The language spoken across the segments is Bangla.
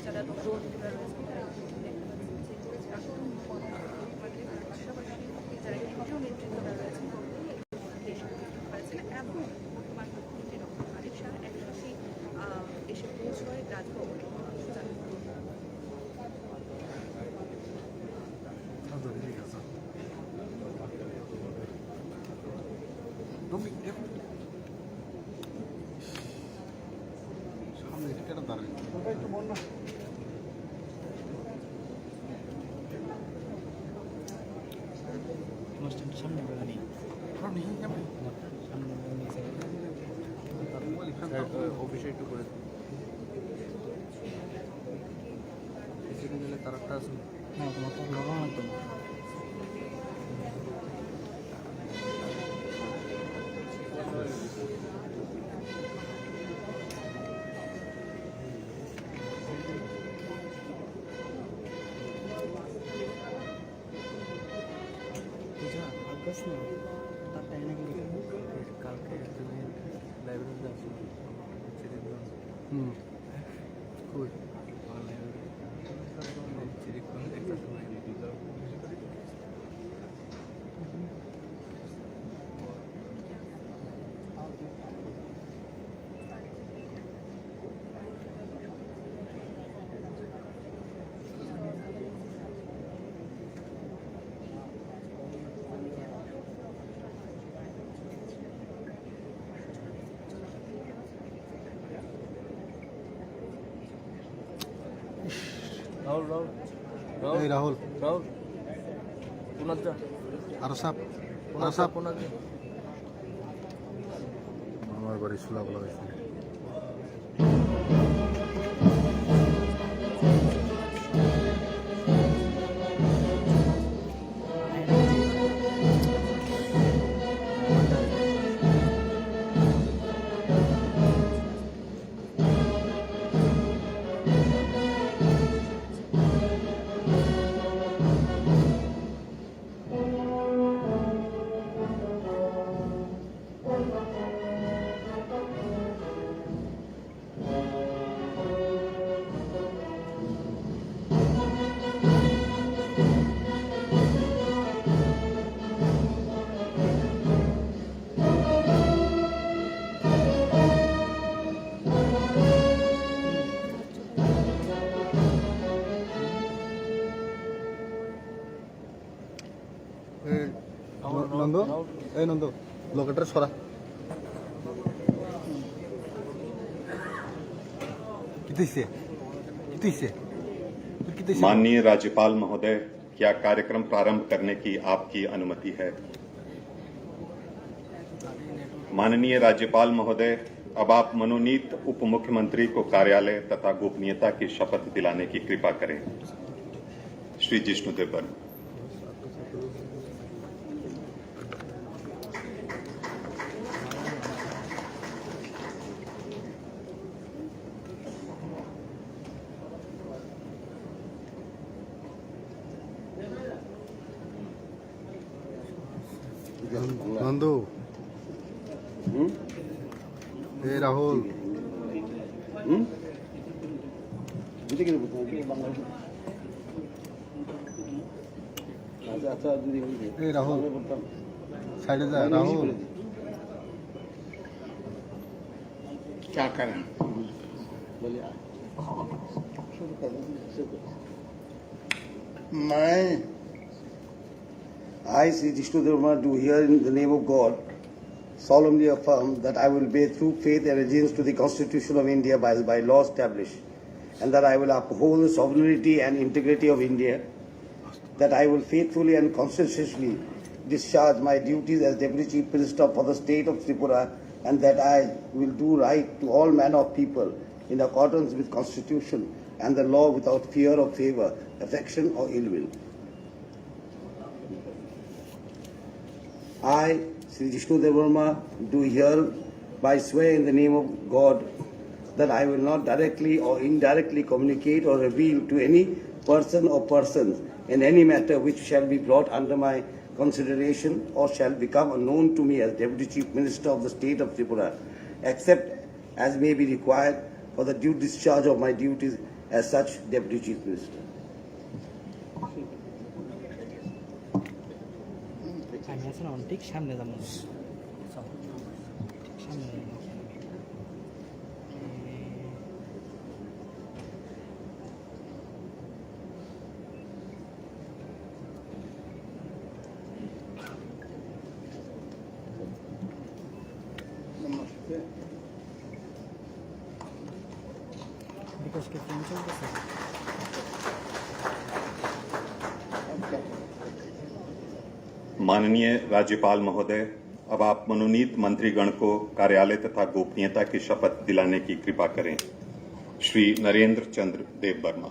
যারা ড্রোনগুলো রয়েছে পাশাপাশি যারা কেন্দ্রীয় নেতৃত্বরা রয়েছেন করেছিলেন এবং বর্তমান মুখ্যমন্ত্রী ডক্টর আরিফ শাহ একসাথে এসে পৌঁছয় রাজভবনে। সামনে বেড়ানি অফিসে একটু করে গেলে তারাটা আছে না তোমার তো লাগানো লাগবে না। কালকে তুমি লাইব্রেরিতে আসো কই এই রাহুল পুনার যা আরো সাপ পুনার যা আমার বাড়ি সুলা বলা হয়েছে নন্দ এই নন্দ লোকেটার সরা माननीय राज्यपाल महोदय, क्या कार्यक्रम प्रारंभ करने की आपकी अनुमति है? माननीय राज्यपाल महोदय, अब आप मनोनीत उप मुख्यमंत्री को कार्यालय तथा गोपनीयता की शपथ दिलाने की कृपा करें। श्री जिष्णु देवबर्मा। নন্দু এই রাহুল এই রাহুল সাইডে যা রাহুল क्या करें मैं I, Sri Jishnu Devarma, do here in the name of God solemnly affirm that I will bear true faith and allegiance to the Constitution of India by law established, and that I will uphold the sovereignty and integrity of India, that I will faithfully and conscientiously discharge my duties as Deputy Chief Minister for the state of Tripura, and that I will do right to all manner of people in accordance with Constitution and the law without fear or favor, affection or ill will. I, Sri Jishnu Devarma, do hereby swear in the name of God that I will not directly or indirectly communicate or reveal to any person or persons in any matter which shall be brought under my consideration or shall become unknown to me as Deputy Chief Minister of the State of Tripura, except as may be required for the due discharge of my duties as such Deputy Chief Minister. আমি আসলে ঠিক সামনে যাবো না। ঠিক সামনে যাবো। বিকাশকে ফোন চলতেছে। माननीय राज्यपाल महोदय, अब आप मनोनीत मंत्रीगण को कार्यालय तथा गोपनीयता की शपथ दिलाने की कृपा करें। श्री नरेंद्र चंद्र देव Verma.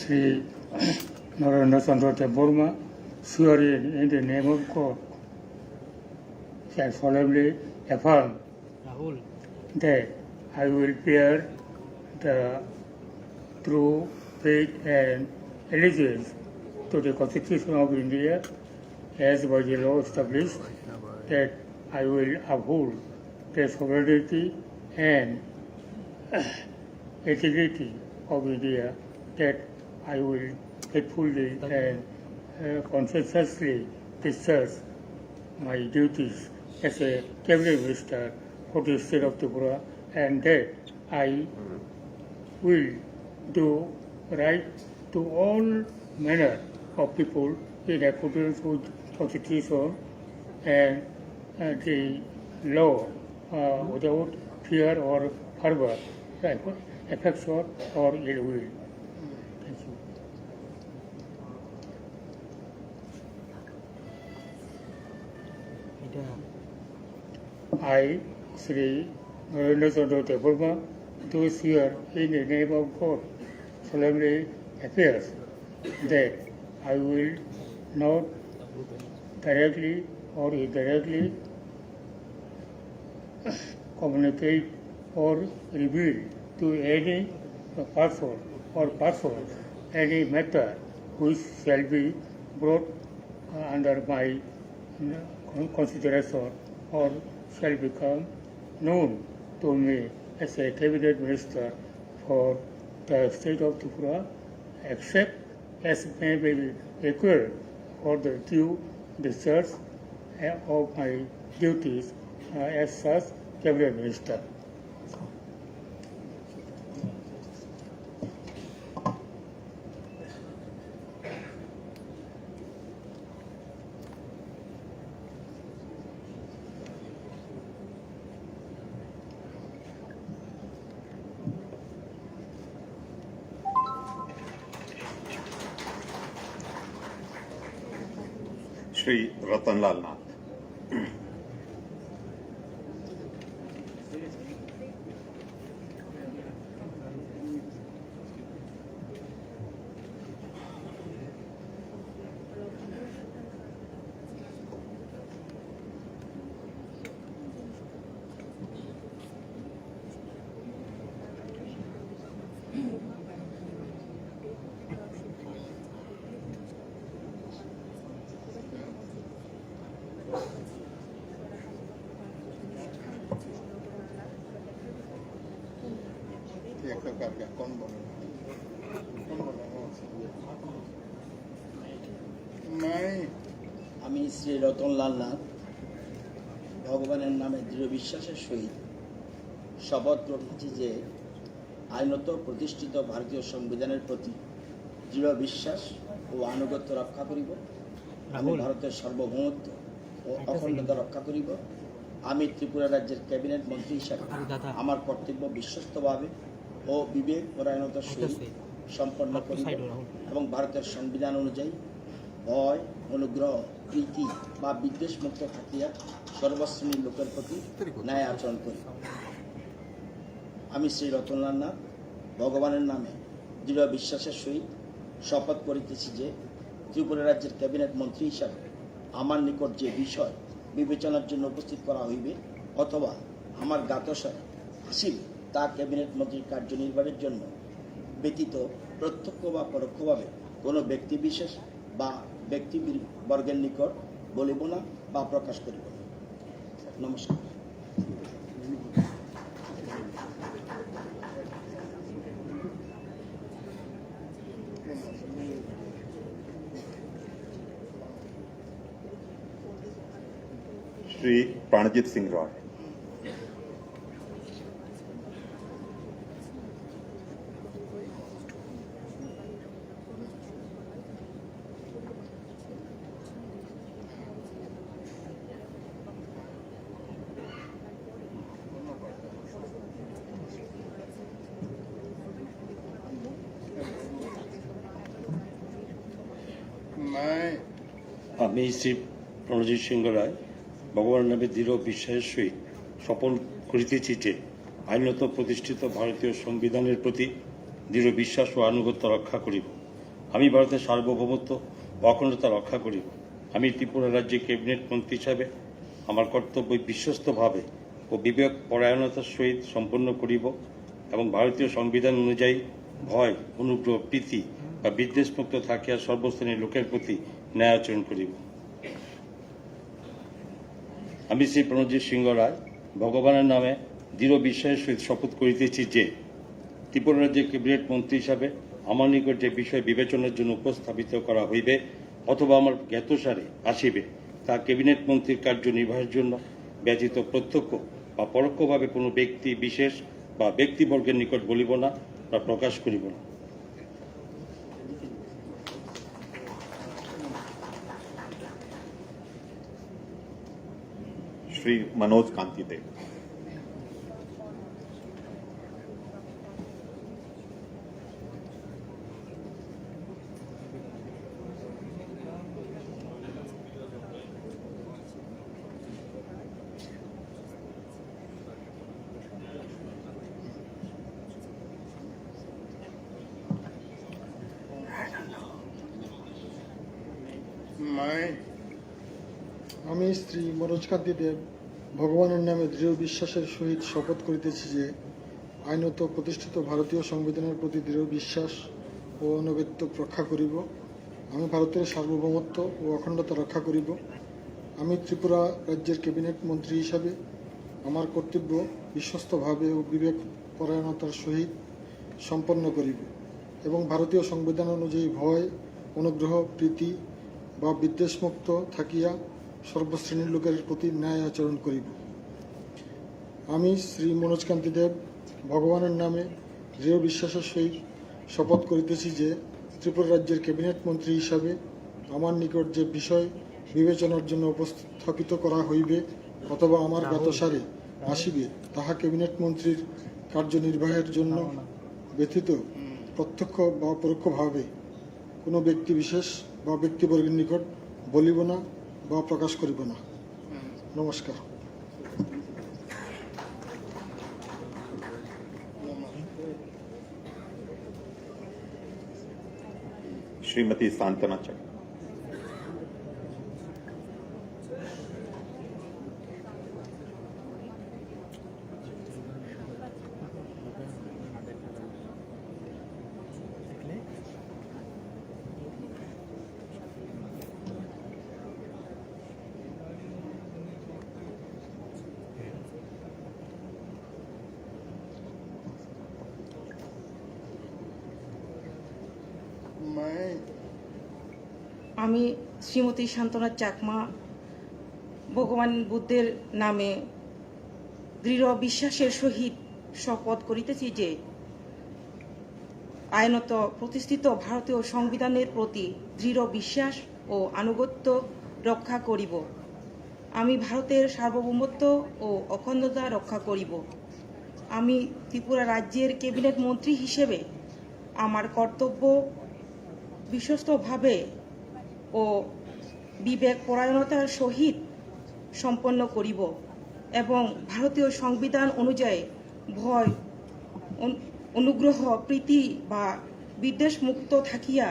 Sri Narendra Chandra Dev Burma, swearing in the name of God, shall solemnly affirm Rahul that I will bear the true faith and allegiance to the Constitution of India as by the law established, that I will uphold the sovereignty and integrity of India, that I will faithfully and conscientiously discharge my duties as a cabinet minister for the state of Tripura, and that I will do right to all manner of people in accordance with Constitution and the law without fear or fervor, affection or ill will. Thank you. এটা I, Sri Narendra Chandra Dev Burma, do swear in the name of God solemnly affirm that I will not directly or indirectly communicate or reveal to any person or persons any matter which shall be brought under my consideration or shall become known to me as a cabinet minister for the state of Tripura, except as may be required for the due discharge of my duties as such cabinet minister. Shri Ratanlal नाथ। আমি শ্রী রতনলাল নাথ ভগবানের নামে দৃঢ় বিশ্বাসের সহিত শপথ গ্রহণ করছি যে আইনত প্রতিষ্ঠিত ভারতীয় সংবিধানের প্রতি দৃঢ় বিশ্বাস ও আনুগত্য রক্ষা করিব। আমি ভারতের সার্বভৌমত্ব ও অখণ্ডতা রক্ষা করিব। আমি ত্রিপুরা রাজ্যের ক্যাবিনেট মন্ত্রী হিসাবে আমার কর্তব্য বিশ্বস্তভাবে ও বিবেক পরায়ণতার সহিত সম্পন্ন করিব এবং ভারতের সংবিধান অনুযায়ী ভয়, অনুগ্রহ, প্রীতি বা বিদ্বেষ মুক্ত থাকিয়া সর্বশ্রেণীর লোকের প্রতি ন্যায় আচরণ করিব। আমি শ্রী রতনলাল নাথ ভগবানের নামে দৃঢ় বিশ্বাসের সহিত শপথ করিতেছি যে ত্রিপুরা রাজ্যের ক্যাবিনেট মন্ত্রী হিসাবে আমার নিকট যে বিষয় বিবেচনার জন্য উপস্থিত করা হইবে অথবা আমার জ্ঞাতসারে আসিবে তা ক্যাবিনেট মন্ত্রীর কার্যনির্বাহের জন্য ব্যতীত প্রত্যক্ষ বা পরোক্ষভাবে কোনো ব্যক্তিবিশেষ বা ব্যক্তিবর্গের নিকট বলিব না বা প্রকাশ করিব না। নমস্কার। श्री प्राणजीत सिंह रॉय। আমি শ্রী প্রণজিৎ সিংহ রায় ভগবানের নামে দৃঢ় বিশ্বাসের সহিত শপথ করিতেছি যে আইনত প্রতিষ্ঠিত ভারতীয় সংবিধানের প্রতি দৃঢ় বিশ্বাস ও আনুগত্য রক্ষা করিব। আমি ভারতের সার্বভৌমত্ব ও অখণ্ডতা রক্ষা করিব। আমি ত্রিপুরা রাজ্যের ক্যাবিনেট মন্ত্রী হিসাবে আমার কর্তব্য বিশ্বস্তভাবে ও বিবেক পরায়ণতার সহিত সম্পন্ন করিব এবং ভারতীয় সংবিধান অনুযায়ী ভয়, অনুগ্রহ, প্রীতি বা বিদ্বেষমুক্ত থাকিয়া সর্বশ্রেণীর লোকের প্রতি ন্যায় আচরণ করিব। আমি শ্রী প্রণজিৎ সিংহ রায় ভগবানের নামে দৃঢ় বিশ্বাসের সহিত শপথ করিতেছি যে ত্রিপুরা রাজ্যের ক্যাবিনেট মন্ত্রী হিসাবে আমার নিকট যে বিষয় বিবেচনার জন্য উপস্থাপিত করা হইবে অথবা আমার জ্ঞাতসারে আসিবে তা ক্যাবিনেট মন্ত্রীর কার্যনির্বাহের জন্য ব্যতীত প্রত্যক্ষ বা পরোক্ষভাবে কোনো ব্যক্তি বিশেষ বা ব্যক্তিবর্গের নিকট বলিব না বা প্রকাশ করিব না। श्री मनोज कांति देव। আমি শ্রী মনোজকান্তি দেব ভগবানের নামে দৃঢ় বিশ্বাসের সহিত শপথ করিতেছি যে আইনত প্রতিষ্ঠিত ভারতীয় সংবিধানের প্রতি দৃঢ় বিশ্বাস ও আনুগত্য রক্ষা করিব। আমি ভারতের সার্বভৌমত্ব ও অখণ্ডতা রক্ষা করিব। আমি ত্রিপুরা রাজ্যের ক্যাবিনেট মন্ত্রী হিসাবে আমার কর্তব্য বিশ্বস্তভাবে ও বিবেক পরায়ণতার সহিত সম্পন্ন করিব এবং ভারতীয় সংবিধান অনুযায়ী ভয়, অনুগ্রহ, প্রীতি বা বিদ্বেষমুক্ত থাকিয়া সর্বশ্রেণীর লোকের প্রতি ন্যায় আচরণ করিব। আমি শ্রী মনোজকান্তি দেব ভগবানের নামে দৃঢ় বিশ্বাসের সহিত শপথ করিতেছি যে ত্রিপুরা রাজ্যের ক্যাবিনেট মন্ত্রী হিসাবে আমার নিকট যে বিষয় বিবেচনার জন্য উপস্থাপিত করা হইবে অথবা আমার জ্ঞাতসারে আসিবে তাহা ক্যাবিনেট মন্ত্রীর কার্যনির্বাহের জন্য ব্যতীত প্রত্যক্ষ বা পরোক্ষভাবে কোনো ব্যক্তি বিশেষ বা ব্যক্তিবর্গের নিকট বলিব না বা প্রকাশ করিব না। নমস্কার। श्रीमती सांतना चक। আমি শ্রীমতী শান্তনা চাকমা ভগবান বুদ্ধের নামে দৃঢ় বিশ্বাসের সহিত শপথ করিতেছি যে আইনত প্রতিষ্ঠিত ভারতীয় সংবিধানের প্রতি দৃঢ় বিশ্বাস ও আনুগত্য রক্ষা করিব। আমি ভারতের সার্বভৌমত্ব ও অখণ্ডতা রক্ষা করিব। আমি ত্রিপুরা রাজ্যের ক্যাবিনেট মন্ত্রী হিসেবে আমার কর্তব্য বিশ্বস্তভাবে ও বিবেক পরায়ণতার সহিত সম্পন্ন করিব এবং ভারতীয় সংবিধান অনুযায়ী ভয়, অনুগ্রহ, প্রীতি বা বিদ্বেষ মুক্ত থাকিয়া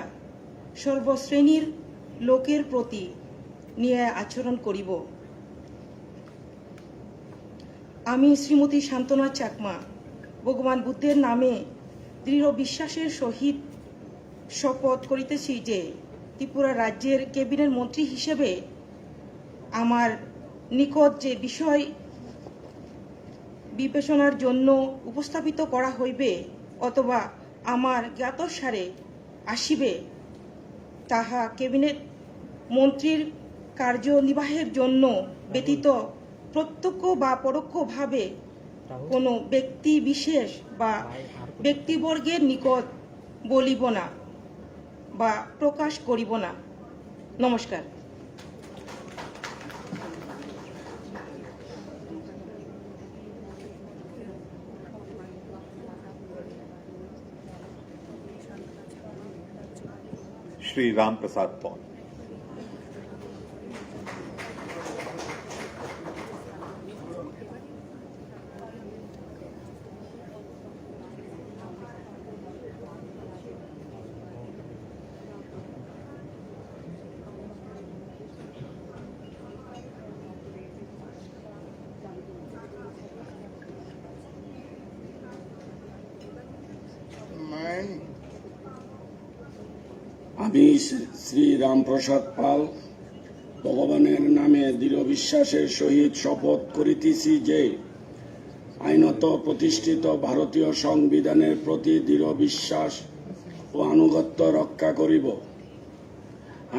সর্বশ্রেণীর লোকের প্রতি ন্যায় আচরণ করিব। আমি শ্রীমতী শান্তনা চাকমা ভগবান বুদ্ধের নামে দৃঢ় বিশ্বাসের সহিত শপথ করিতেছি যে ত্রিপুরা রাজ্যের ক্যাবিনেট মন্ত্রী হিসেবে আমার নিকট যে বিষয় বিবেচনার জন্য উপস্থাপিত করা হইবে অথবা আমার জ্ঞাতসারে আসিবে, তাহা ক্যাবিনেট মন্ত্রীর কার্যনির্বাহের জন্য ব্যতীত প্রত্যক্ষ বা পরোক্ষভাবে কোনো ব্যক্তি বিশেষ বা ব্যক্তিবর্গের নিকট বলিব না বা প্রকাশ করিব না। নমস্কার। श्री राम प्रसाद पौल। আমি শ্রী রামপ্রসাদ পাল ভগবানের নামে দৃঢ় বিশ্বাসের সহিত শপথ করিতেছি যে আইনত প্রতিষ্ঠিত ভারতীয় সংবিধানের প্রতি দৃঢ় বিশ্বাস ও আনুগত্য রক্ষা করিব।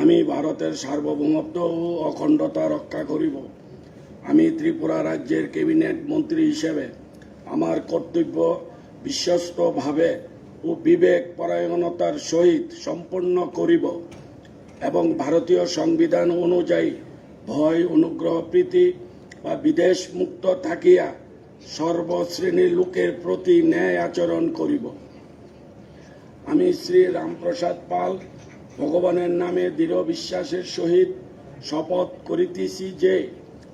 আমি ভারতের সার্বভৌমত্ব ও অখণ্ডতা রক্ষা করিব। আমি ত্রিপুরা রাজ্যের ক্যাবিনেট মন্ত্রী হিসেবে আমার কর্তব্য বিশ্বস্তভাবে ও বিবেক পরায়ণতার সহিত সম্পন্ন করিব এবং ভারতীয় সংবিধান অনুযায়ী ভয়, অনুগ্রহ, প্রীতি বা বিদ্বেষ মুক্ত থাকিয়া সর্বশ্রেণীর লোকের প্রতি ন্যায় আচরণ করিব। আমি শ্রী রামপ্রসাদ পাল ভগবানের নামে দৃঢ় বিশ্বাসের সহিত শপথ করিতেছি যে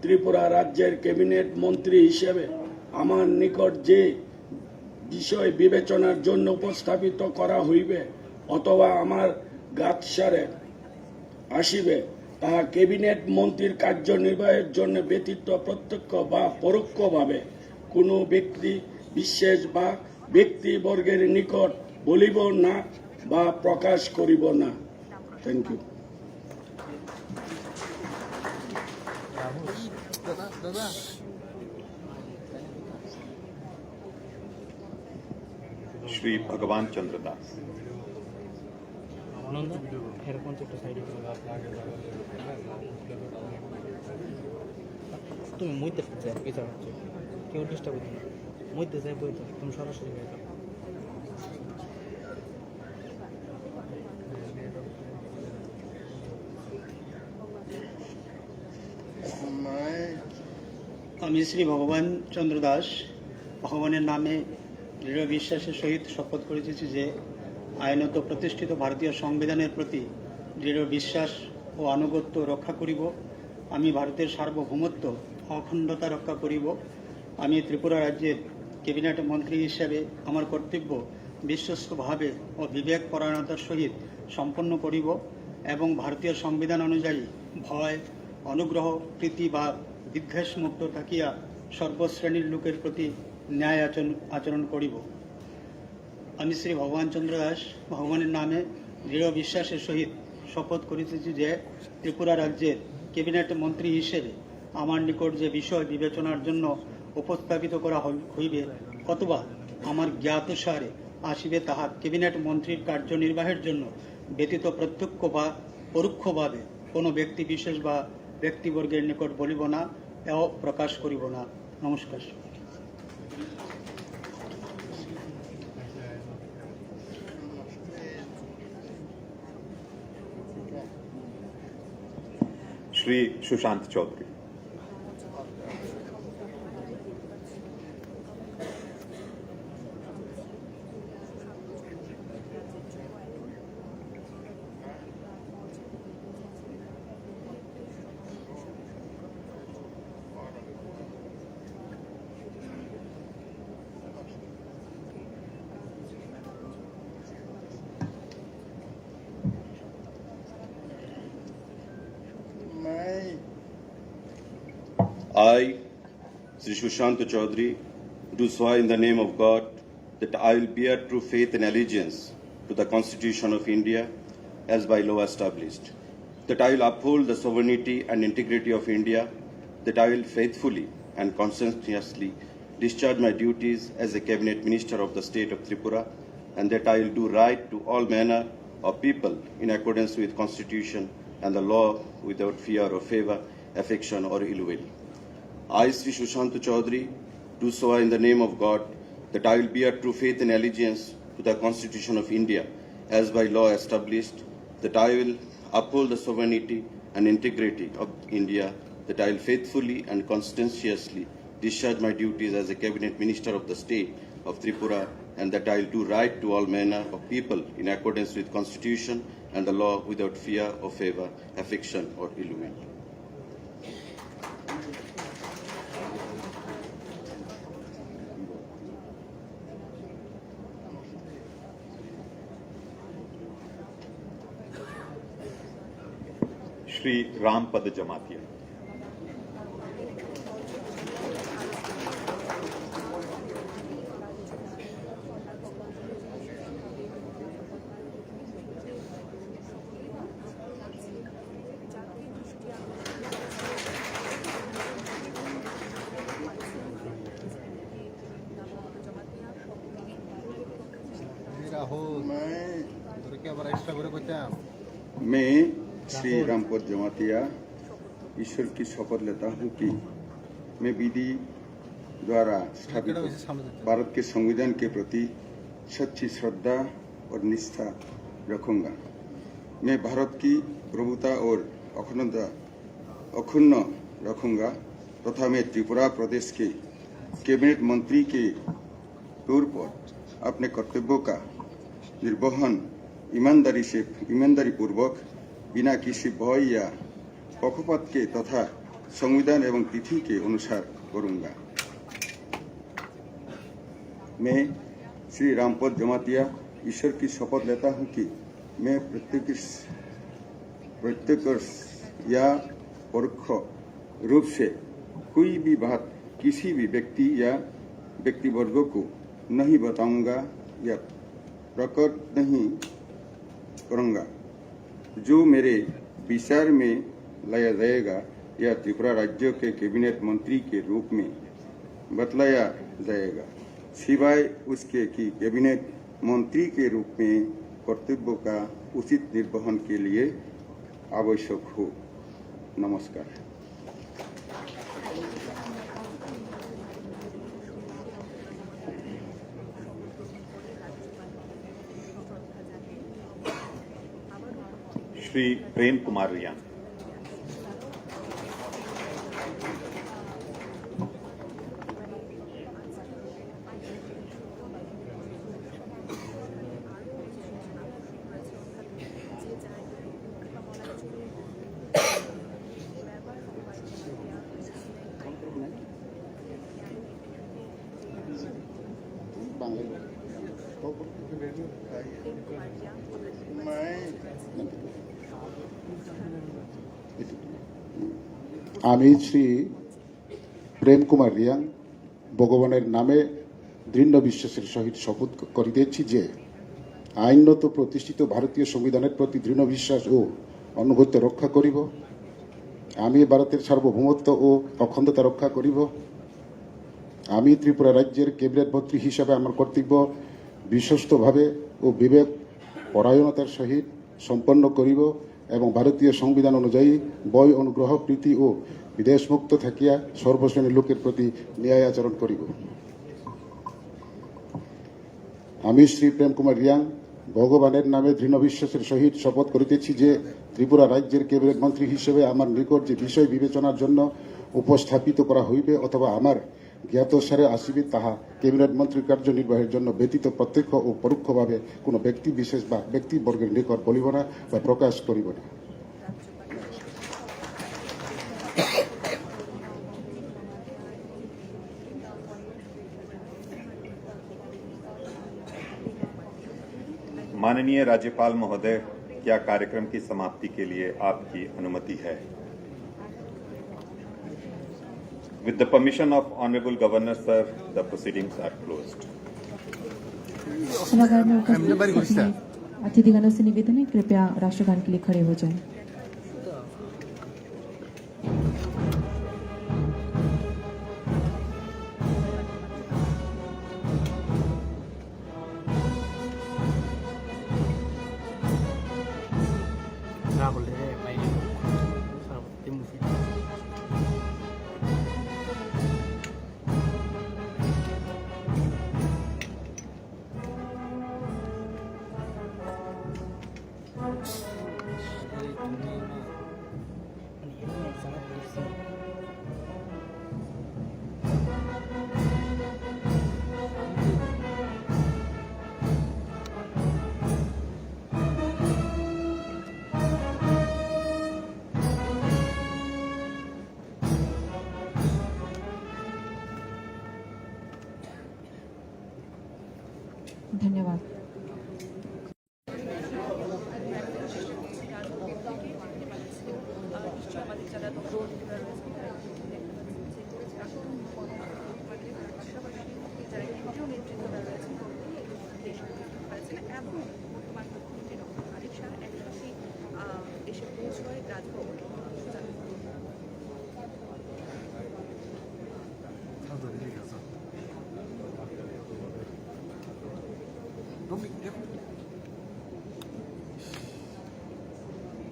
ত্রিপুরা রাজ্যের ক্যাবিনেট মন্ত্রী হিসেবে আমার নিকট যে বিষয় বিবেচনার জন্য উপস্থাপিত করা হইবে অথবা আমার জ্ঞাতসারে আসিবে, তাহা ক্যাবিনেট মন্ত্রীর কার্যনির্বাহের জন্য ব্যতীত প্রত্যক্ষ বা পরোক্ষভাবে কোনো ব্যক্তি বিশেষ বা ব্যক্তিবর্গের নিকট বলিব না বা প্রকাশ করিব না। Thank you. श्री भगवान चंद्र दास। এরকম তো একটা সাইডে তুমি মধ্যে যাই এটা হচ্ছে কেউ ডিস্টার্ব করবে না, মধ্যে যাই বই তো তুমি সরাসরি যাই। আমি শ্রী ভগবান চন্দ্র দাস ভগবানের নামে দৃঢ় বিশ্বাসের সহিত শপথ করিতেছি যে আইনত প্রতিষ্ঠিত ভারতীয় সংবিধানের প্রতি দৃঢ় বিশ্বাস ও আনুগত্য রক্ষা করিব। আমি ভারতের সার্বভৌমত্ব অখণ্ডতা রক্ষা করিব। আমি ত্রিপুরা রাজ্যের ক্যাবিনেট মন্ত্রী হিসেবে আমার কর্তব্য বিশ্বস্তভাবে ও বিবেক পরায়ণতার সহিত সম্পন্ন করিব এবং ভারতীয় সংবিধান অনুযায়ী ভয়, অনুগ্রহ, প্রীতি বা বিদ্বেষ মুক্ত থাকিয়া সর্বশ্রেণীর লোকের প্রতি ন্যায় আচরণ করিব। আমি শ্রী ভগবান চন্দ্র দাস ভগবানের নামে দৃঢ় বিশ্বাসের সহিত শপথ করিতেছি যে ত্রিপুরা রাজ্যের ক্যাবিনেট মন্ত্রী হিসেবে আমার নিকট যে বিষয় বিবেচনার জন্য উপস্থাপিত করা হইবে অথবা আমার জ্ঞাতসারে আসিবে, তাহা ক্যাবিনেট মন্ত্রীর কার্যনির্বাহের জন্য ব্যতীত প্রত্যক্ষ বা পরোক্ষভাবে কোনো ব্যক্তি বিশেষ বা ব্যক্তিবর্গের নিকট বলিব না ও প্রকাশ করিব না। নমস্কার। Shri Sushant Chaudhary. I, Sri Sushant Chaudhary, do swear in the name of God that I will bear true faith and allegiance to the Constitution of India as by law established, that I will uphold the sovereignty and integrity of India, that I will faithfully and conscientiously discharge my duties as a Cabinet Minister of the State of Tripura, and that I will do right to all manner of people in accordance with Constitution and the law without fear or favour, affection or ill will. I, Sri Sushant Chaudhary, do swear in the name of God that I will bear true faith and allegiance to the Constitution of India as by law established, that I will uphold the sovereignty and integrity of India, that I will faithfully and conscientiously discharge my duties as a Cabinet Minister of the State of Tripura, and that I will do right to all manner of people in accordance with Constitution and the law without fear or favour, affection or ill will. Shri Rampad Jamatia. Rahul তোর কি আবার এক্সট্রা করে কইতাম मैं श्री रामपद जमातिया ईश्वर की शपथ लेता हूँ कि मैं विधि द्वारा स्थापित भारत के संविधान के प्रति सच्ची श्रद्धा और निष्ठा रखूंगा। मैं भारत की प्रभुता और अखंड रखूंगा तथा मैं त्रिपुरा प्रदेश के कैबिनेट मंत्री के तौर पर अपने कर्तव्यों का निर्वहन ईमानदारी पूर्वक बिना किसी भय या पक्षपात के तथा संविधान एवं तिथि के अनुसार करूंगा। मैं श्री रामपद जमातिया ईश्वर की शपथ लेता हूं कि मैं प्रत्यक्ष या परोक्ष रूप से कोई भी बात किसी भी व्यक्ति या व्यक्तिवर्ग को नहीं बताऊंगा या प्रकट नहीं करूंगा जो मेरे विचार में लाया जाएगा या त्रिपुरा राज्य के कैबिनेट मंत्री के रूप में बतलाया जाएगा, सिवाय उसके कि कैबिनेट मंत्री के रूप में कर्तव्यों का उचित निर्वहन के लिए आवश्यक हो। नमस्कार। श्री प्रेम कुमार रियान। আমি শ্রী প্রেম কুমার রিয়াং ভগবানের নামে দৃঢ় বিশ্বাসের সহিত শপথ করিতেছি যে আইনত প্রতিষ্ঠিত ভারতীয় সংবিধানের প্রতি দৃঢ় বিশ্বাস ও আনুগত্য রক্ষা করিব। আমি ভারতের সার্বভৌমত্ব ও অখণ্ডতা রক্ষা করিব। আমি ত্রিপুরা রাজ্যের ক্যাবিনেট মন্ত্রী হিসাবে আমার কর্তব্য বিশ্বস্তভাবে ও বিবেক পরায়ণতার সহিত সম্পন্ন করিব এবং ভারতীয় সংবিধান অনুযায়ী বয় অনুগ্রহ প্রীতি ও বিদেশমুক্ত থাকিয়া সর্বশ্রেণীর লোকের প্রতি ন্যায় আচরণ করিব। আমি শ্রী প্রেম কুমার রিয়াং ভগবানের নামে দৃঢ় বিশ্বাসের সহিত শপথ করিতেছি যে ত্রিপুরা রাজ্যের ক্যাবিনেট মন্ত্রী হিসেবে আমার নিকট যে বিষয় বিবেচনার জন্য উপস্থাপিত করা হইবে অথবা আমার জ্ঞাতসারে আসিবে তাহা ক্যাবিনেট মন্ত্রীর কার্যনির্বাহের জন্য ব্যতীত প্রত্যক্ষ ও পরোক্ষভাবে কোনো ব্যক্তি বিশেষ বা ব্যক্তিবর্গের নিকট বলিব না বা প্রকাশ করিব না। माननीय राज्यपाल महोदय, क्या कार्यक्रम की समाप्ति के लिए आपकी अनुमति है? With the permission of Honorable Governor, sir, the proceedings are closed. हमने बारी सभागार में अतिथिगणों से निवेदन है कृपया राष्ट्रगान के लिए खड़े हो जाएं। राहुल रे भाई सार्वत्रिक मुफीद धन्यवाद। আমাদের যারা দর্শকরা রয়েছেন যারা কেন্দ্রীয় নেতৃত্বরা রয়েছেন দেশ করেছিলেন এবং বর্তমান মুখ্যমন্ত্রী ডক্টর আরিফ শাহ একসাথে এসে পৌঁছয় রাজভবন।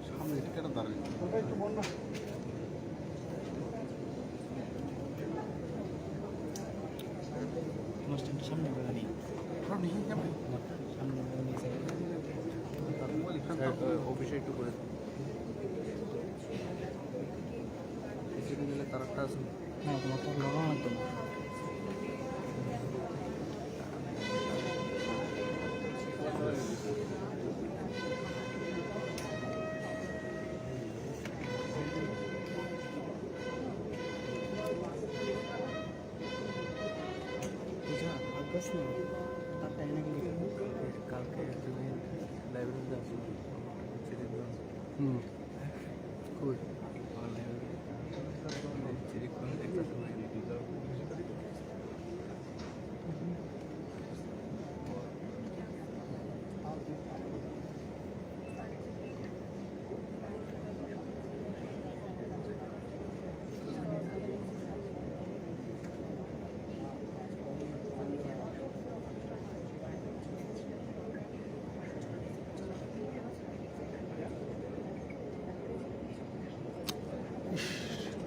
সামনে এটা দাঁড়ায় অনুষ্ঠানটা সামনে বলা নেই সামনে অফিসে একটু করে দিলে তার একটা আছে না তোমার তো লাগানো লাগতো না কালকে তুমি লাইব্রেরিতে আসো কই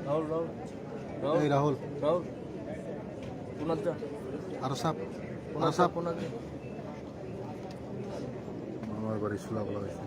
রাহুল এই রাহুল রাহুল পুনার যা আর সাপ পুনার সাপ পুনার আমার বাড়ি সুলা বলা হয়েছে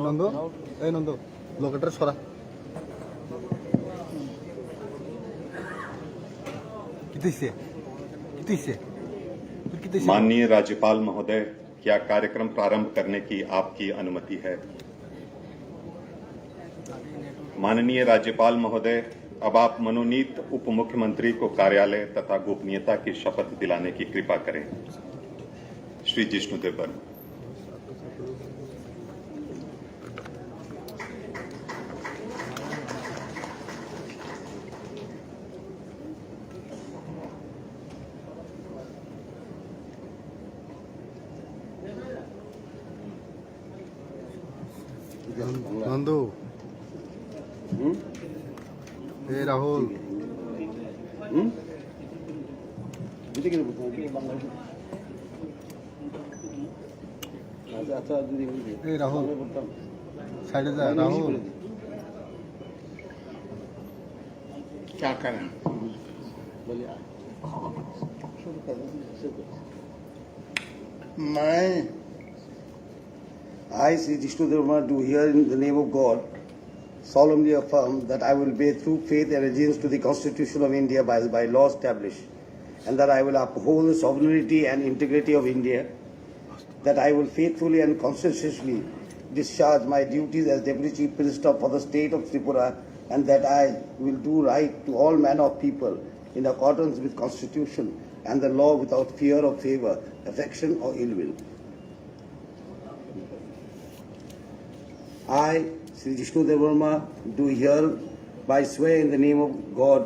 নন্দ এই নন্দ লোকেটার সরা माननीय राज्यपाल महोदय, क्या कार्यक्रम प्रारंभ करने की आपकी अनुमति है? माननीय राज्यपाल महोदय, अब आप मनोनीत उप मुख्यमंत्री को कार्यालय तथा गोपनीयता की शपथ दिलाने की कृपा करें। श्री जिष्णुदेव वर्मा। নন্দু এ রাহুল এই রাহুল সাইডে যা Rahul I, Sri Jishnu Dharma, do here in the name of God solemnly affirm that I will bear true faith and allegiance to the Constitution of India by law established, and that I will uphold the sovereignty and integrity of India, that I will faithfully and conscientiously discharge my duties as Deputy Chief Minister for the state of Tripura, and that I will do right to all manner of people in accordance with Constitution and the law without fear or favor, affection or ill will. I, Sri Jishnu Devarma, do hereby swear in the name of God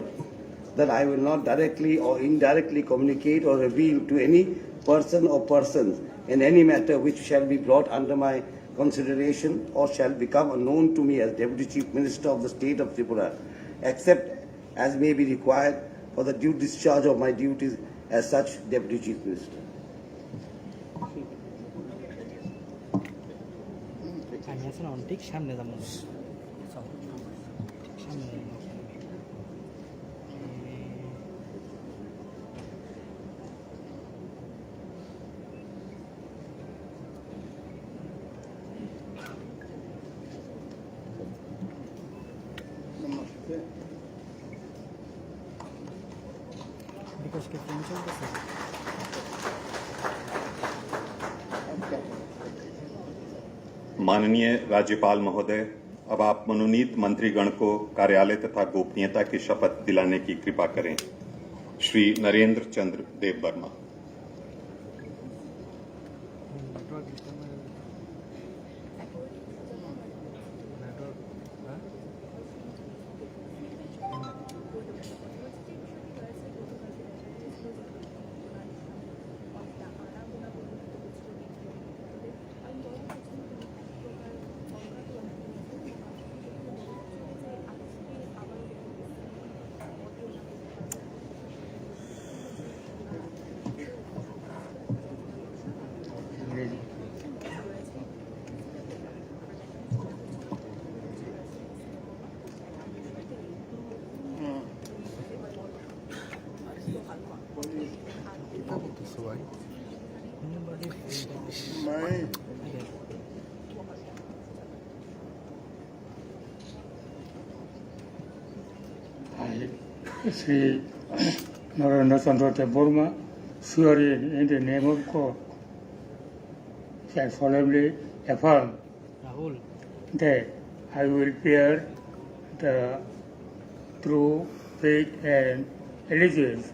that I will not directly or indirectly communicate or reveal to any person or persons in any matter which shall be brought under my consideration or shall become unknown to me as Deputy Chief Minister of the State of Tripura, except as may be required for the due discharge of my duties as such Deputy Chief Minister. আমি আছে না ঠিক সামনে যাবো সামনে বিকাশ কে ফোন চলতেছে माननीय राज्यपाल महोदय, अब आप मनोनीत मंत्रीगण को कार्यालय तथा गोपनीयता की शपथ दिलाने की कृपा करें। श्री नरेंद्र चंद्र देव Verma. Sri Narendra Chandra Burma, swearing in the name of God, shall solemnly affirm that I will bear the true faith and allegiance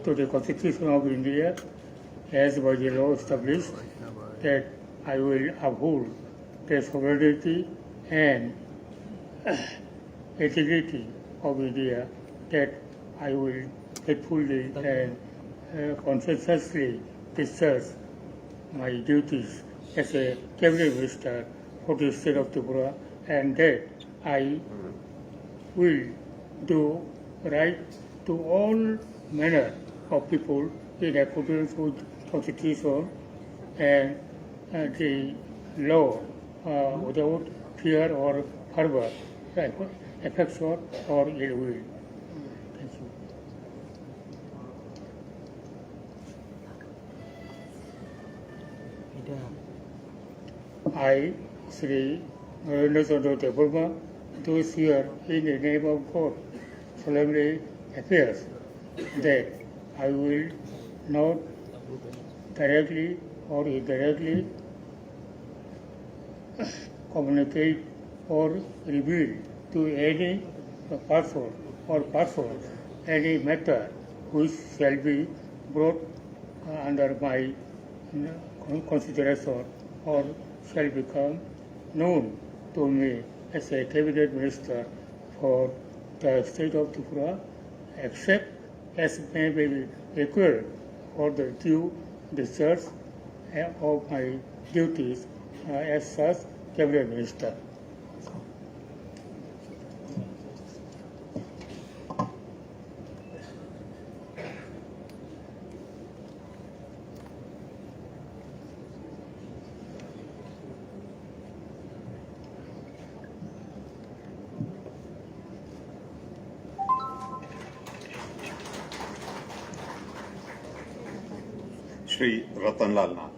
to the Constitution of India as by the law established, that I will uphold the sovereignty and integrity of India, that I will faithfully and conscientiously discharge my duties as a cabinet minister for the state of Tripura, and that I will do right to all manner of people in accordance with Constitution and the law without fear or fervor, affection or ill will. Thank you. I, Sri Narendra Chandra Burma, do swear in the name of God solemnly affirms that I will not directly or indirectly communicate or reveal to any person or person any matter which shall be brought under my consideration or shall become known to me as a cabinet minister for the state of Tripura, except as may be required for the due discharge of my duties as such cabinet minister. Shri Ratanlal नाथ।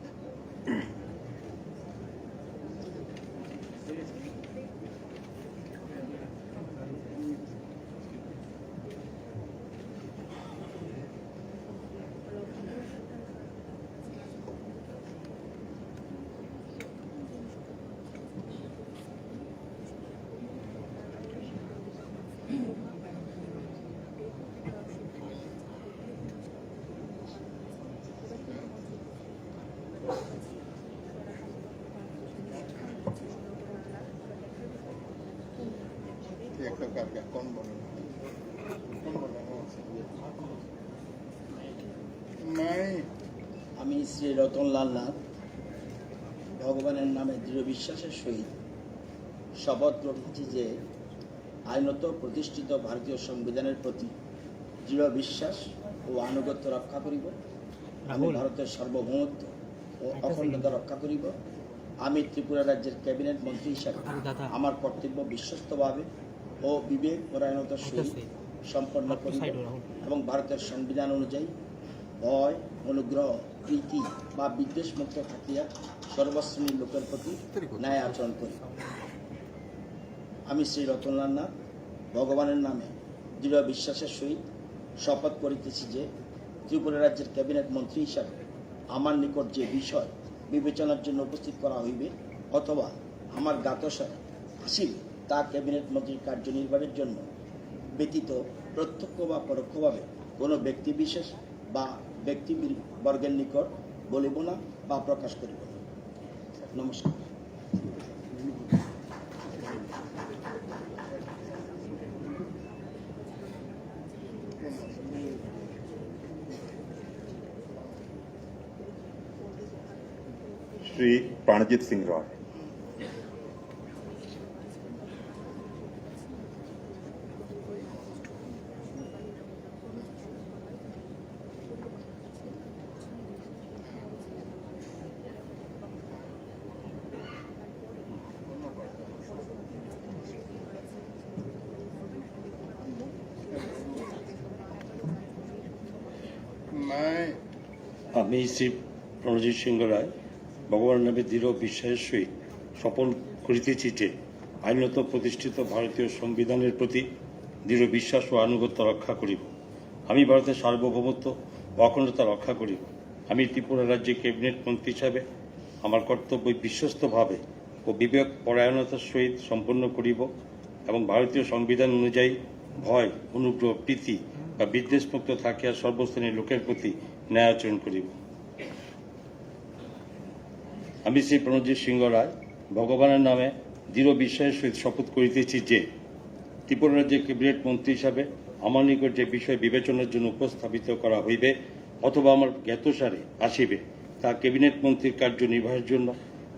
একটা কারকে কোন বলে নাই আমি শ্রী রতনলাল নাথ ভগবানের নামে দৃঢ় বিশ্বাসের সহিত শপথ গ্রহণ করছি যে আইনত প্রতিষ্ঠিত ভারতীয় সংবিধানের প্রতি দৃঢ় বিশ্বাস ও আনুগত্য রক্ষা করিব। আমি ভারতের সার্বভৌমত্ব ও অখণ্ডতা রক্ষা করিব। আমি ত্রিপুরা রাজ্যের ক্যাবিনেট মন্ত্রী হিসাবে আমার কর্তব্য বিশ্বস্তভাবে ও বিবেক পরায়ণতার সহিত সম্পন্ন করিব এবং ভারতের সংবিধান অনুযায়ী ভয়, অনুগ্রহ, প্রীতি বা বিদ্বেষমুক্ত থাকিয়া সর্বশ্রেণীর লোকের প্রতি ন্যায় আচরণ করিব। আমি শ্রী রতনলাল নাথ ভগবানের নামে দৃঢ় বিশ্বাসের সহিত শপথ করিতেছি যে ত্রিপুরা রাজ্যের ক্যাবিনেট মন্ত্রী হিসাবে আমার নিকট যে বিষয় বিবেচনার জন্য উপস্থিত করা হইবে অথবা আমার জ্ঞাতসারে আসিবে তা ক্যাবিনেট মন্ত্রীর কার্যনির্বাহের জন্য ব্যতীত প্রত্যক্ষ বা পরোক্ষভাবে কোনো ব্যক্তিবিশেষ বা ব্যক্তিবর্গের নিকট বলিব না বা প্রকাশ করিব না। নমস্কার। श्री प्राणजीत सिंह रॉय। নাই আমি শ্রী প্রণজিৎ সিংহ রায় ভগবানের নামে দৃঢ় বিশ্বাসের সহিত শপথ করিতেছি যে আইনত প্রতিষ্ঠিত ভারতীয় সংবিধানের প্রতি দৃঢ় বিশ্বাস ও আনুগত্য রক্ষা করিব। আমি ভারতের সার্বভৌমত্ব ও অখণ্ডতা রক্ষা করিব। আমি ত্রিপুরা রাজ্যের ক্যাবিনেট মন্ত্রী হিসাবে আমার কর্তব্য বিশ্বস্তভাবে ও বিবেক পরায়ণতার সহিত সম্পন্ন করিব এবং ভারতীয় সংবিধান অনুযায়ী ভয়, অনুগ্রহ, প্রীতি বা বিদ্বেষমুক্ত থাকিয়া সর্বশ্রেণীর লোকের প্রতি ন্যায় আচরণ করিব। আমি শ্রী প্রণজিৎ সিংহ রায় ভগবানের নামে দৃঢ় বিশ্বাসের সহিত শপথ করিতেছি যে ত্রিপুরা রাজ্যের ক্যাবিনেট মন্ত্রী হিসাবে আমার নিকট যে বিষয় বিবেচনার জন্য উপস্থাপিত করা হইবে অথবা আমার জ্ঞাতসারে আসিবে তা ক্যাবিনেট মন্ত্রীর কার্যনির্বাহের জন্য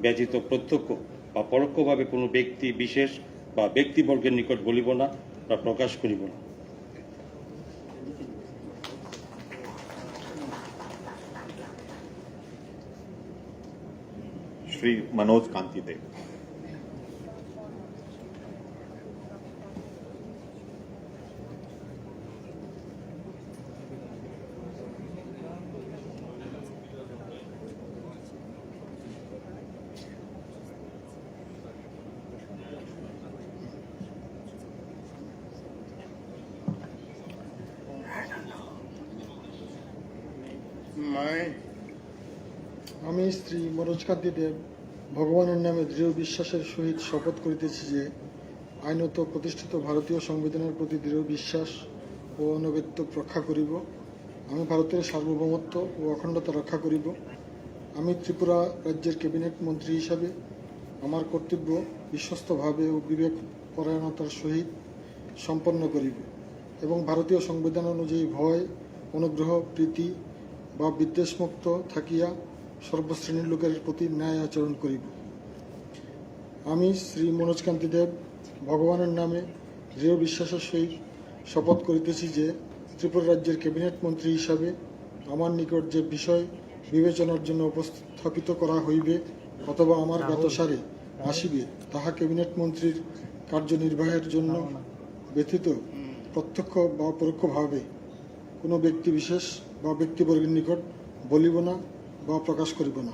ব্যতীত প্রত্যক্ষ বা পরোক্ষভাবে কোনো ব্যক্তি বিশেষ বা ব্যক্তিবর্গের নিকট বলিব না বা প্রকাশ করিব না। श्री मनोज कांति देव। নাই আমি স্ত্রী মনোজকান্তি দেব ভগবানের নামে দৃঢ় বিশ্বাসের সহিত শপথ করিতেছি যে আইনত প্রতিষ্ঠিত ভারতীয় সংবিধানের প্রতি দৃঢ় বিশ্বাস ও আনুগত্য রক্ষা করিব। আমি ভারতের সার্বভৌমত্ব ও অখণ্ডতা রক্ষা করিব। আমি ত্রিপুরা রাজ্যের ক্যাবিনেট মন্ত্রী হিসাবে আমার কর্তব্য বিশ্বস্তভাবে ও বিবেক পরায়ণতার সহিত সম্পন্ন করিব এবং ভারতীয় সংবিধান অনুযায়ী ভয়, অনুগ্রহ, প্রীতি বা বিদ্বেষমুক্ত থাকিয়া সর্বশ্রেণীর লোকের প্রতি ন্যায় আচরণ করিব। আমি শ্রী মনোজ কান্তি দেব ভগবানের নামে দৃঢ় বিশ্বাসের সহিত শপথ করিতেছি যে ত্রিপুরা রাজ্যের ক্যাবিনেট মন্ত্রী হিসাবে আমার নিকট যে বিষয় বিবেচনার জন্য উপস্থাপিত করা হইবে অথবা আমার জ্ঞাতসারে আসিবে তাহা ক্যাবিনেট মন্ত্রীর কার্যনির্বাহের জন্য ব্যতীত প্রত্যক্ষ বা পরোক্ষভাবে কোনো ব্যক্তি বিশেষ বা ব্যক্তিবর্গের নিকট বলিব না বা প্রকাশ করিব না।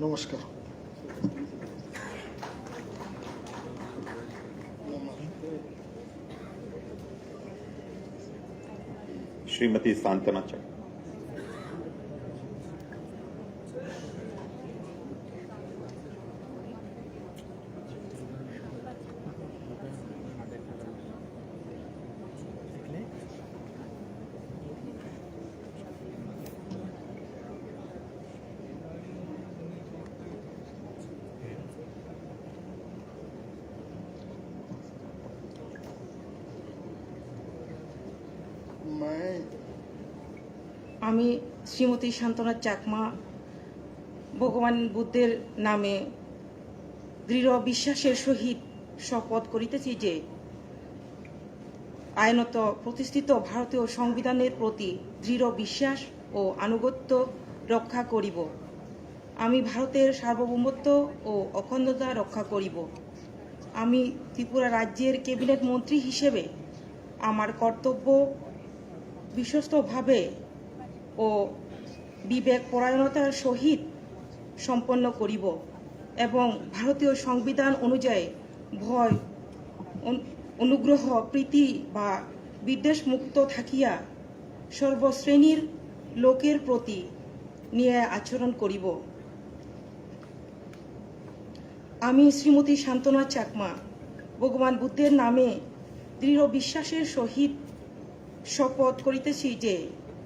নমস্কার। श्रीमती सांत्वना चक। আমি শ্রীমতী শান্তনা চাকমা ভগবান বুদ্ধের নামে দৃঢ় বিশ্বাসের সহিত শপথ করিতেছি যে আইনত প্রতিষ্ঠিত ভারতীয় সংবিধানের প্রতি দৃঢ় বিশ্বাস ও আনুগত্য রক্ষা করিব। আমি ভারতের সার্বভৌমত্ব ও অখণ্ডতা রক্ষা করিব। আমি ত্রিপুরা রাজ্যের ক্যাবিনেট মন্ত্রী হিসেবে আমার কর্তব্য বিশ্বস্তভাবে ও বিবেক পরায়ণতার সহিত সম্পন্ন করিব এবং ভারতীয় সংবিধান অনুযায়ী ভয়, অনুগ্রহ, প্রীতি বা বিদ্বেষমুক্ত থাকিয়া সর্বশ্রেণীর লোকের প্রতি ন্যায় আচরণ করিব। আমি শ্রীমতী শান্তনা চাকমা ভগবান বুদ্ধের নামে দৃঢ় বিশ্বাসের সহিত শপথ করিতেছি যে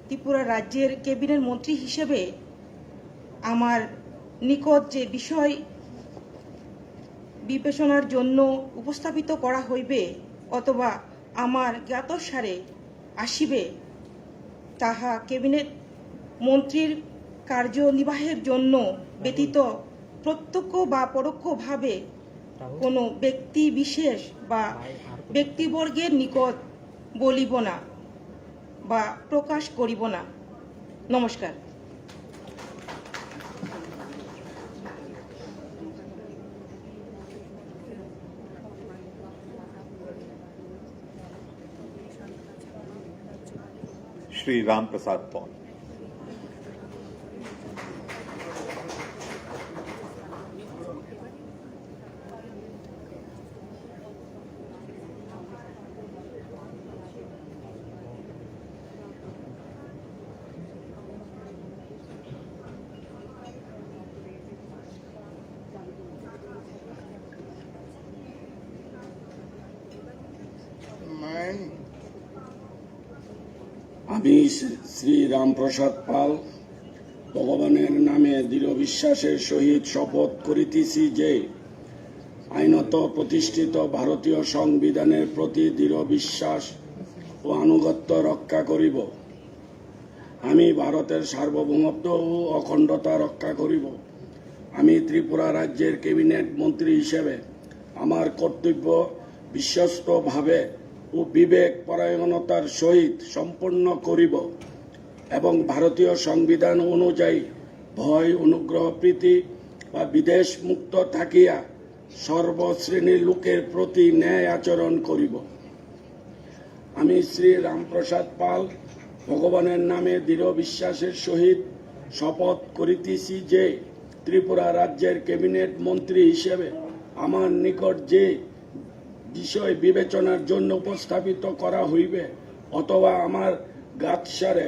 ত্রিপুরা রাজ্যের ক্যাবিনেট মন্ত্রী হিসেবে আমার নিকট যে বিষয় বিবেচনার জন্য উপস্থাপিত করা হইবে অথবা আমার জ্ঞাতসারে আসিবে তাহা ক্যাবিনেট মন্ত্রীর কার্যনির্বাহের জন্য ব্যতীত প্রত্যক্ষ বা পরোক্ষভাবে কোনো ব্যক্তি বিশেষ বা ব্যক্তিবর্গের নিকট বলিব না বা প্রকাশ করিব না। নমস্কার। श्री राम प्रसाद पॉल। আমি শ্রী রামপ্রসাদ পাল ভগবানের নামে দৃঢ় বিশ্বাসের সহিত শপথ করিতেছি যে আইনত প্রতিষ্ঠিত ভারতীয় সংবিধানের প্রতি দৃঢ় বিশ্বাস ও আনুগত্য রক্ষা করিব। আমি ভারতের সার্বভৌমত্ব ও অখণ্ডতা রক্ষা করিব। আমি ত্রিপুরা রাজ্যের ক্যাবিনেট মন্ত্রী হিসেবে আমার কর্তব্য বিশ্বস্তভাবে ও বিবেক পরায়ণতার সহিত সম্পন্ন করিব এবং ভারতীয় সংবিধান অনুযায়ী ভয়, অনুগ্রহ, প্রীতি বা বিদ্বেষ মুক্ত থাকিয়া সর্বশ্রেণীর লোকের প্রতি ন্যায় আচরণ করিব। আমি শ্রী রামপ্রসাদ পাল ভগবানের নামে দৃঢ় বিশ্বাসের সহিত শপথ করিতেছি যে ত্রিপুরা রাজ্যের ক্যাবিনেট মন্ত্রী হিসেবে আমার নিকট যে বিষয় বিবেচনার জন্য উপস্থাপিত করা হইবে অথবা আমার জ্ঞাতসারে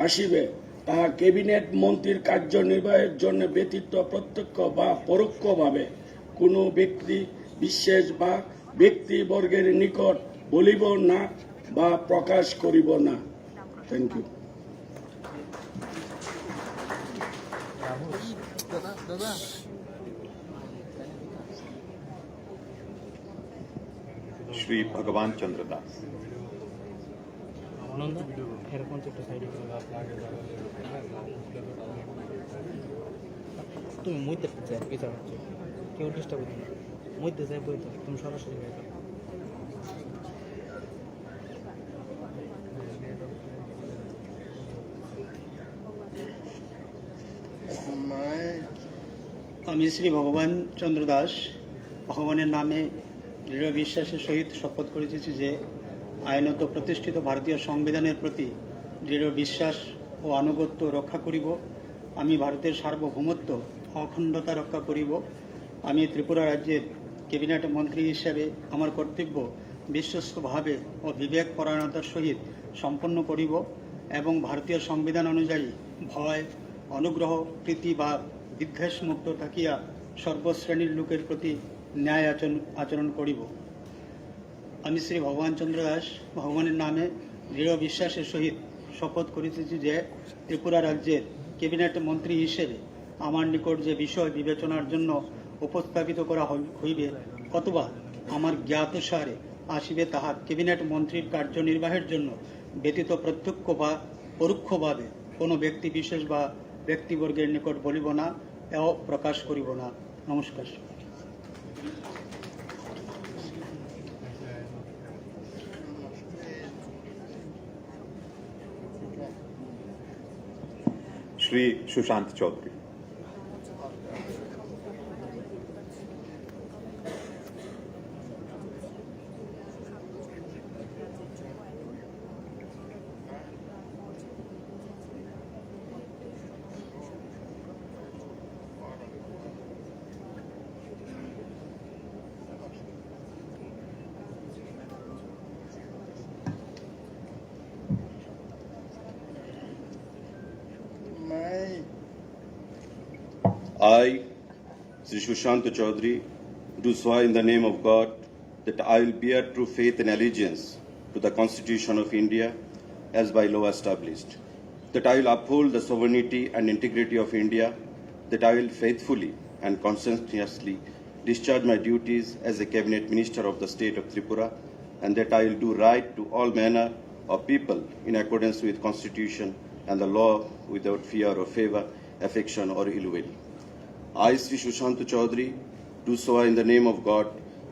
আসিবে তাহা ক্যাবিনেট মন্ত্রীর কার্যনির্বাহের জন্য ব্যতীত প্রত্যক্ষ বা পরোক্ষভাবে কোনো ব্যক্তি বিশেষ বা ব্যক্তিবর্গের নিকট বলিব না বা প্রকাশ করিব না। Thank you. দাদা श्री भगवान चंद्र दास। নন্দা এরকম একটা সাইডে তুমি মধ্যে যায় পিছন হচ্ছে কেউ ডিস্টার্ব করবে না মধ্যে যায় বইতো তুমি সরাসরি বের করো। আমি শ্রী ভগবান চন্দ্র দাস ভগবানের নামে দৃঢ় বিশ্বাসের সহিত শপথ করিতেছি যে আইনত প্রতিষ্ঠিত ভারতীয় সংবিধানের প্রতি দৃঢ় বিশ্বাস ও আনুগত্য রক্ষা করিব। আমি ভারতের সার্বভৌমত্ব অখণ্ডতা রক্ষা করিব। আমি ত্রিপুরা রাজ্যের ক্যাবিনেট মন্ত্রী হিসেবে আমার কর্তব্য বিশ্বস্তভাবে ও বিবেক পরায়ণতার সহিত সম্পন্ন করিব এবং ভারতীয় সংবিধান অনুযায়ী ভয় অনুগ্রহ প্রীতি বা বিদ্বেষ মুক্ত থাকিয়া সর্বশ্রেণীর লোকের প্রতি ন্যায় আচরণ করিব। আমি শ্রী ভগবান চন্দ্র দাস ভগবানের নামে দৃঢ় বিশ্বাসের সহিত শপথ করিতেছি যে ত্রিপুরা রাজ্যের ক্যাবিনেট মন্ত্রী হিসেবে আমার নিকট যে বিষয় বিবেচনার জন্য উপস্থাপিত করা হইবে অথবা আমার জ্ঞাতসারে আসিবে তাহা ক্যাবিনেট মন্ত্রীর কার্যনির্বাহের জন্য ব্যতীত প্রত্যক্ষ বা পরোক্ষভাবে কোনো ব্যক্তি বিশেষ বা ব্যক্তিবর্গের নিকট বলিব না এও প্রকাশ করিব না। নমস্কার। Shri Sushant Chaudhary. I, Sri Sushant Chaudhary, do swear in the name of God that I will bear true faith and allegiance to the Constitution of India as by law established, that I will uphold the sovereignty and integrity of India, that I will faithfully and conscientiously discharge my duties as a Cabinet Minister of the State of Tripura, and that I will do right to all manner of people in accordance with Constitution and the law without fear or favor, affection or ill will. I, Sri Sushant Chaudhary, do swear in the name of God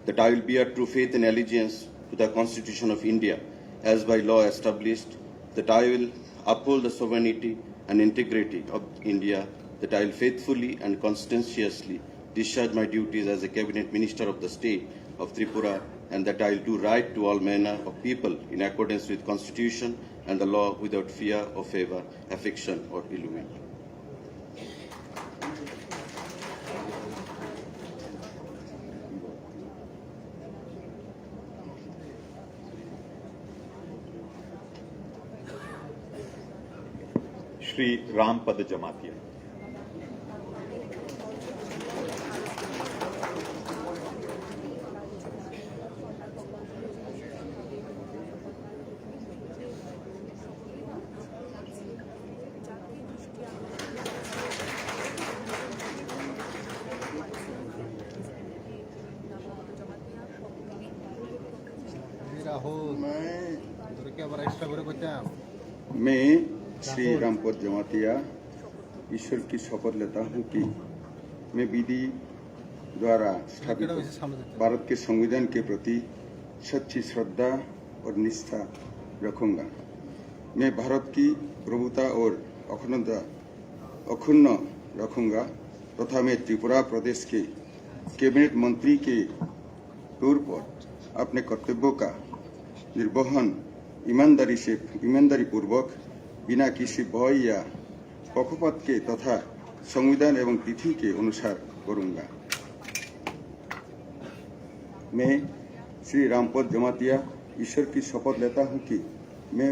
that I will bear true faith and allegiance to the Constitution of India as by law established, that I will uphold the sovereignty and integrity of India, that I will faithfully and conscientiously discharge my duties as a Cabinet Minister of the State of Tripura, and that I will do right to all manner of people in accordance with Constitution and the law without fear or favor, affection or ill will. Shri Rampad Jamatia. Rahul তোরা কি আবার এক্সট্রা করে করতাম? मैं श्री रामपद जमातिया ईश्वर की शपथ लेता हूँ कि मैं विधि द्वारा स्थापित भारत के संविधान के प्रति सच्ची श्रद्धा और निष्ठा रखूंगा। मैं भारत की प्रभुता और अखंड रखूंगा तथा मैं त्रिपुरा प्रदेश के कैबिनेट मंत्री के तौर पर अपने कर्तव्यों का निर्वहन ईमानदारी पूर्वक बिना किसी भय या पक्षपात के तथा संविधान एवं तिथि के अनुसार करूंगा। मैं श्री रामपद जमातिया ईश्वर की शपथ लेता हूं कि मैं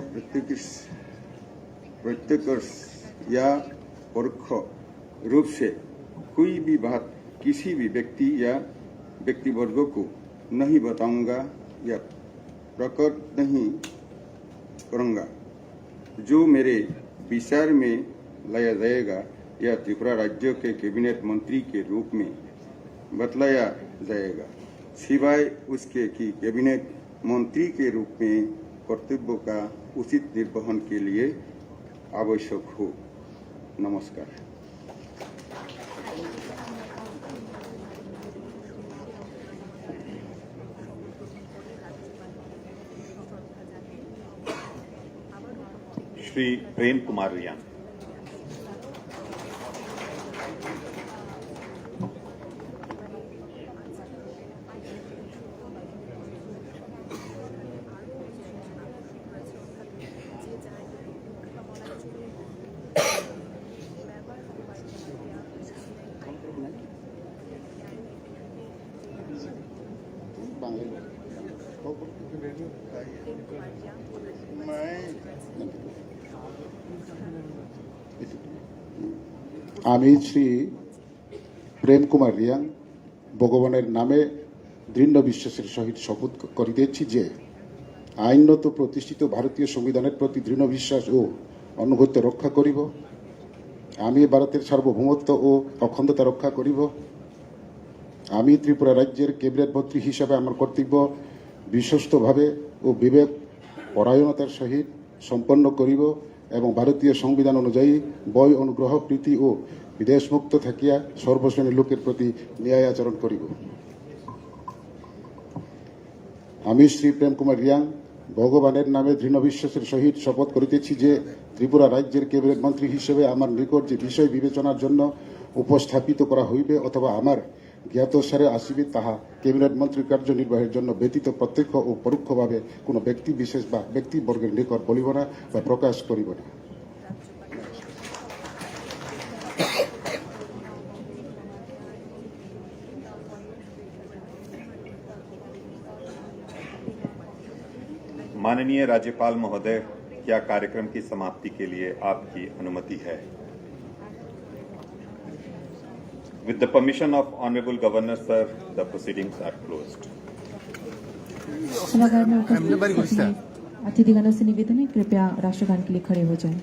प्रत्यक्ष या परोक्ष रूप से कोई भी बात किसी भी व्यक्ति या व्यक्तिवर्ग को नहीं बताऊंगा या प्रकट नहीं करूंगा। जो मेरे विचार में लाया जाएगा या त्रिपुरा राज्य के कैबिनेट मंत्री के रूप में बतलाया जाएगा, सिवाय उसके कि कैबिनेट मंत्री के रूप में कर्तव्य का उचित निर्वहन के लिए आवश्यक हो। नमस्कार। श्री प्रेम कुमार रियांग। আমি শ্রী প্রেম কুমার রিয়াং ভগবানের নামে দৃঢ় বিশ্বাসের সহিত শপথ করিতেছি যে আইনত প্রতিষ্ঠিত ভারতীয় সংবিধানের প্রতি দৃঢ় বিশ্বাস ও আনুগত্য রক্ষা করিব। আমি ভারতের সার্বভৌমত্ব ও অখণ্ডতা রক্ষা করিব। আমি ত্রিপুরা রাজ্যের ক্যাবিনেট মন্ত্রী হিসাবে আমার কর্তব্য বিশ্বস্তভাবে ও বিবেক পরায়ণতার সহিত সম্পন্ন করিব এবং ভারতীয় সংবিধান অনুযায়ী বয় অনুগ্রহ প্রীতি ও বিদেশমুক্ত থাকিয়া সর্বশ্রেণীর লোকের প্রতি ন্যায় আচরণ করিব। আমি শ্রী প্রেম কুমার রিয়াং ভগবানের নামে দৃঢ় বিশ্বাসের সহিত শপথ করিতেছি যে ত্রিপুরা রাজ্যের ক্যাবিনেট মন্ত্রী হিসেবে আমার নিকট যে বিষয় বিবেচনার জন্য উপস্থাপিত করা হইবে অথবা আমার জ্ঞাতসারে আসিবে তাহা ক্যাবিনেট মন্ত্রীর কার্যনির্বাহের জন্য ব্যতীত প্রত্যক্ষ ও পরোক্ষভাবে কোনো ব্যক্তি বিশেষ বা ব্যক্তিবর্গের নিকট বলিব না বা প্রকাশ করিব না। माननीय राज्यपाल महोदय, क्या कार्यक्रम की समाप्ति के लिए आपकी अनुमति है? With the permission of Honorable Governor, sir, the proceedings are closed. सभागार में उपस्थित अतिथिगणों से निवेदन है कृपया राष्ट्रगान के लिए खड़े हो जाएं।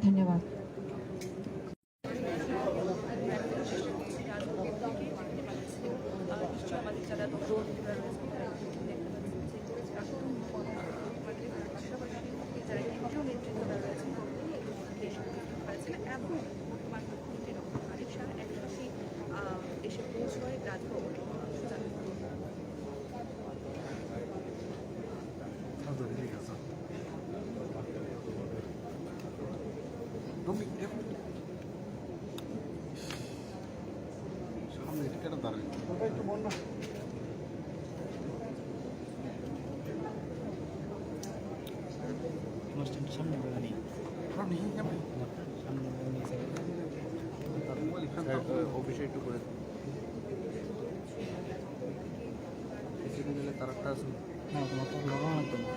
धन्यवाद। এসে পৌঁছয় রাজভবন। সামনে টিকেটা দাঁড়ায় অফিসে একটু করে তারা না তোমার তো লাগানো লাগবে না।